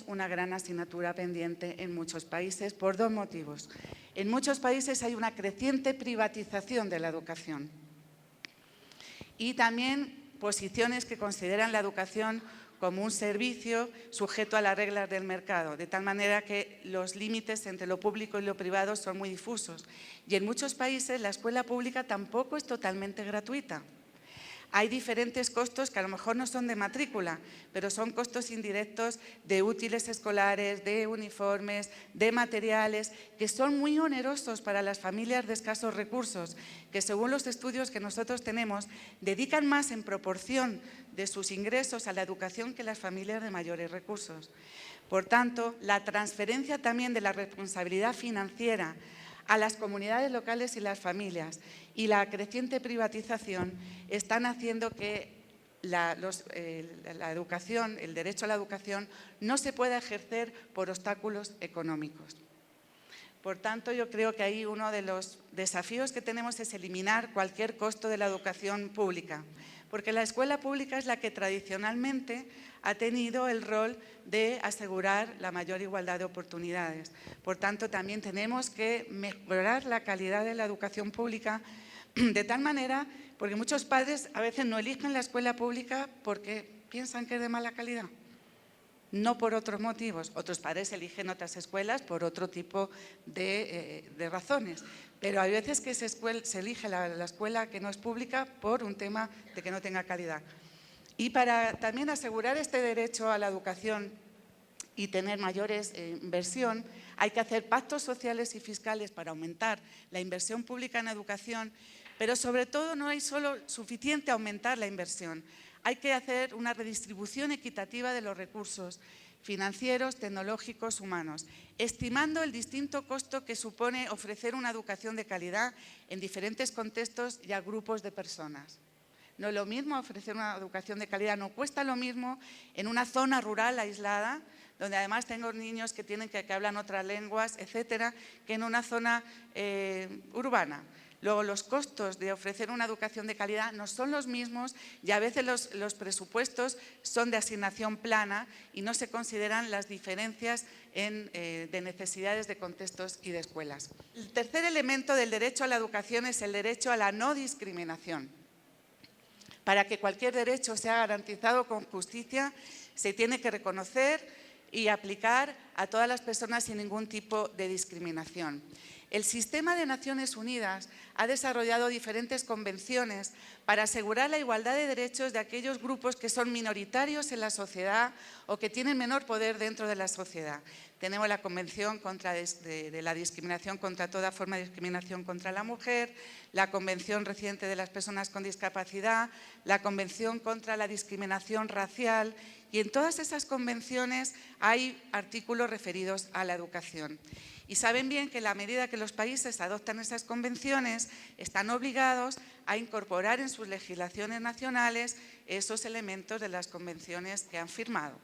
una gran asignatura pendiente en muchos países por dos motivos. En muchos países hay una creciente privatización de la educación y también posiciones que consideran la educación como un servicio sujeto a las reglas del mercado, de tal manera que los límites entre lo público y lo privado son muy difusos. Y en muchos países la escuela pública tampoco es totalmente gratuita. Hay diferentes costos que a lo mejor no son de matrícula, pero son costos indirectos de útiles escolares, de uniformes, de materiales, que son muy onerosos para las familias de escasos recursos, que según los estudios que nosotros tenemos, dedican más en proporción de sus ingresos a la educación que las familias de mayores recursos. Por tanto, la transferencia también de la responsabilidad financiera a las comunidades locales y las familias y la creciente privatización están haciendo que la educación, el derecho a la educación, no se pueda ejercer por obstáculos económicos. Por tanto, yo creo que ahí uno de los desafíos que tenemos es eliminar cualquier costo de la educación pública, porque la escuela pública es la que tradicionalmente ha tenido el rol de asegurar la mayor igualdad de oportunidades. Por tanto, también tenemos que mejorar la calidad de la educación pública de tal manera, porque muchos padres a veces no eligen la escuela pública porque piensan que es de mala calidad, no por otros motivos. Otros padres eligen otras escuelas por otro tipo de razones, pero hay veces que se elige la escuela que no es pública por un tema de que no tenga calidad. Y para también asegurar este derecho a la educación y tener mayores inversión, hay que hacer pactos sociales y fiscales para aumentar la inversión pública en educación, pero sobre todo no hay solo suficiente aumentar la inversión. Hay que hacer una redistribución equitativa de los recursos financieros, tecnológicos, humanos, estimando el distinto costo que supone ofrecer una educación de calidad en diferentes contextos y a grupos de personas. No es lo mismo ofrecer una educación de calidad, no cuesta lo mismo en una zona rural aislada, donde además tengo niños que hablan otras lenguas, etcétera, que en una zona urbana. Luego, los costos de ofrecer una educación de calidad no son los mismos y a veces los presupuestos son de asignación plana y no se consideran las diferencias de necesidades de contextos y de escuelas. El tercer elemento del derecho a la educación es el derecho a la no discriminación. Para que cualquier derecho sea garantizado con justicia, se tiene que reconocer y aplicar a todas las personas sin ningún tipo de discriminación. El sistema de Naciones Unidas ha desarrollado diferentes convenciones para asegurar la igualdad de derechos de aquellos grupos que son minoritarios en la sociedad o que tienen menor poder dentro de la sociedad. Tenemos la Convención de la discriminación contra toda forma de discriminación contra la mujer, la Convención reciente de las personas con discapacidad, la Convención contra la discriminación racial, y en todas esas convenciones hay artículos referidos a la educación. Y saben bien que en la medida que los países adoptan esas convenciones, están obligados a incorporar en sus legislaciones nacionales esos elementos de las convenciones que han firmado.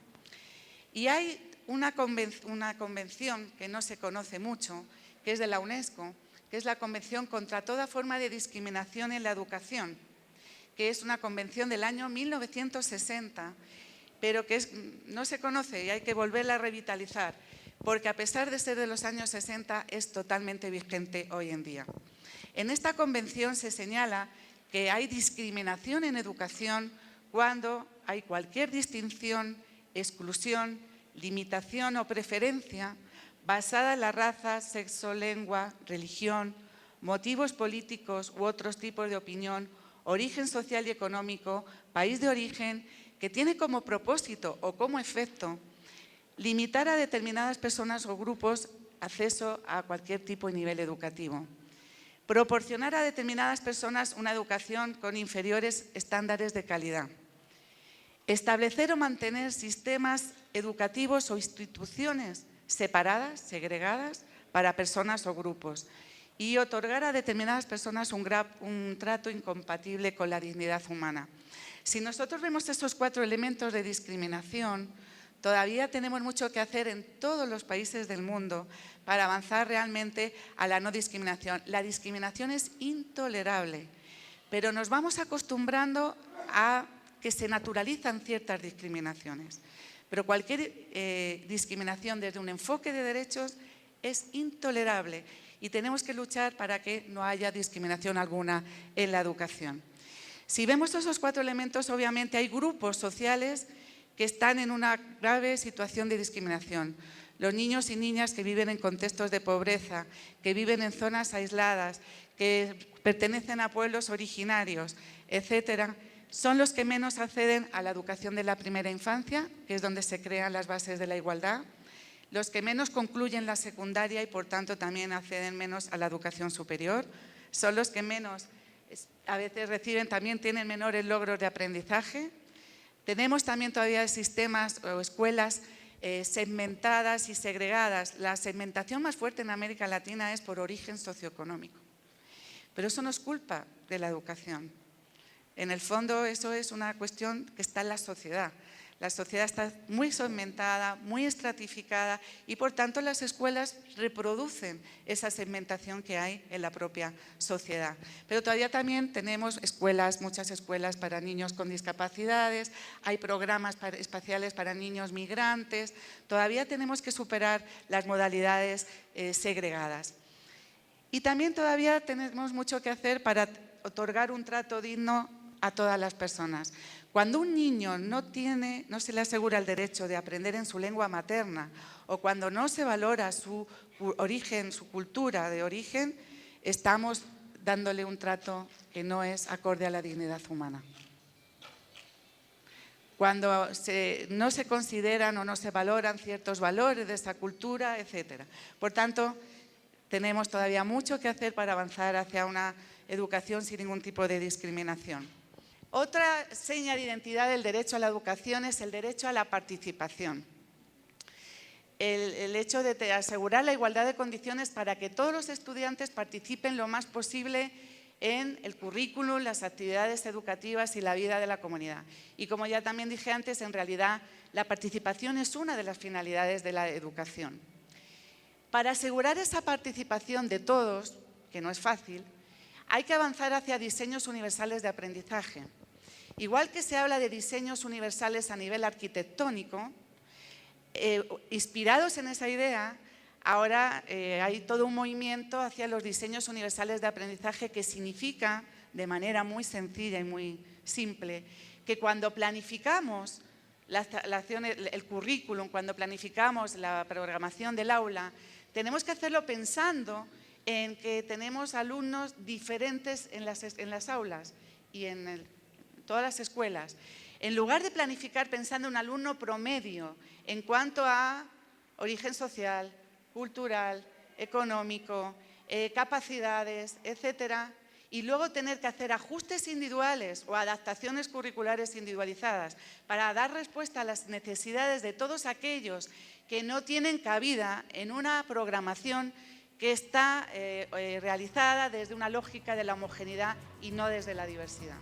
Y hay una convención que no se conoce mucho, que es de la UNESCO, que es la Convención contra toda forma de discriminación en la educación, que es una convención del año 1960, pero que no se conoce y hay que volverla a revitalizar, porque a pesar de ser de los años 60 es totalmente vigente hoy en día. En esta convención se señala que hay discriminación en educación cuando hay cualquier distinción, exclusión, limitación o preferencia basada en la raza, sexo, lengua, religión, motivos políticos u otros tipos de opinión, origen social y económico, país de origen, que tiene como propósito o como efecto limitar a determinadas personas o grupos acceso a cualquier tipo y nivel educativo. Proporcionar a determinadas personas una educación con inferiores estándares de calidad. Establecer o mantener sistemas educativos o instituciones separadas, segregadas, para personas o grupos. Y otorgar a determinadas personas un trato incompatible con la dignidad humana. Si nosotros vemos estos 4 elementos de discriminación, todavía tenemos mucho que hacer en todos los países del mundo para avanzar realmente a la no discriminación. La discriminación es intolerable, pero nos vamos acostumbrando a que se naturalizan ciertas discriminaciones. Pero cualquier discriminación desde un enfoque de derechos es intolerable y tenemos que luchar para que no haya discriminación alguna en la educación. Si vemos esos 4 elementos, obviamente hay grupos sociales que están en una grave situación de discriminación. Los niños y niñas que viven en contextos de pobreza, que viven en zonas aisladas, que pertenecen a pueblos originarios, etcétera, son los que menos acceden a la educación de la primera infancia, que es donde se crean las bases de la igualdad, los que menos concluyen la secundaria y, por tanto, también acceden menos a la educación superior, son los que menos, a veces también tienen menores logros de aprendizaje. Tenemos también todavía sistemas o escuelas segmentadas y segregadas. La segmentación más fuerte en América Latina es por origen socioeconómico. Pero eso no es culpa de la educación. En el fondo, eso es una cuestión que está en la sociedad. La sociedad está muy segmentada, muy estratificada y, por tanto, las escuelas reproducen esa segmentación que hay en la propia sociedad. Pero todavía también tenemos muchas escuelas para niños con discapacidades, hay programas espaciales para niños migrantes, todavía tenemos que superar las modalidades segregadas. Y también todavía tenemos mucho que hacer para otorgar un trato digno a todas las personas. Cuando un niño no se le asegura el derecho de aprender en su lengua materna o cuando no se valora su origen, su cultura de origen, estamos dándole un trato que no es acorde a la dignidad humana. Cuando no se consideran o no se valoran ciertos valores de esa cultura, etcétera. Por tanto, tenemos todavía mucho que hacer para avanzar hacia una educación sin ningún tipo de discriminación. Otra seña de identidad del derecho a la educación es el derecho a la participación. El hecho de asegurar la igualdad de condiciones para que todos los estudiantes participen lo más posible en el currículum, las actividades educativas y la vida de la comunidad. Y como ya también dije antes, en realidad la participación es una de las finalidades de la educación. Para asegurar esa participación de todos, que no es fácil, hay que avanzar hacia diseños universales de aprendizaje. Igual que se habla de diseños universales a nivel arquitectónico, inspirados en esa idea, ahora hay todo un movimiento hacia los diseños universales de aprendizaje que significa, de manera muy sencilla y muy simple, que cuando planificamos el currículum, cuando planificamos la programación del aula, tenemos que hacerlo pensando en que tenemos alumnos diferentes en las aulas y en todas las escuelas. En lugar de planificar pensando en un alumno promedio en cuanto a origen social, cultural, económico, capacidades, etcétera, y luego tener que hacer ajustes individuales o adaptaciones curriculares individualizadas para dar respuesta a las necesidades de todos aquellos que no tienen cabida en una programación que está realizada desde una lógica de la homogeneidad y no desde la diversidad.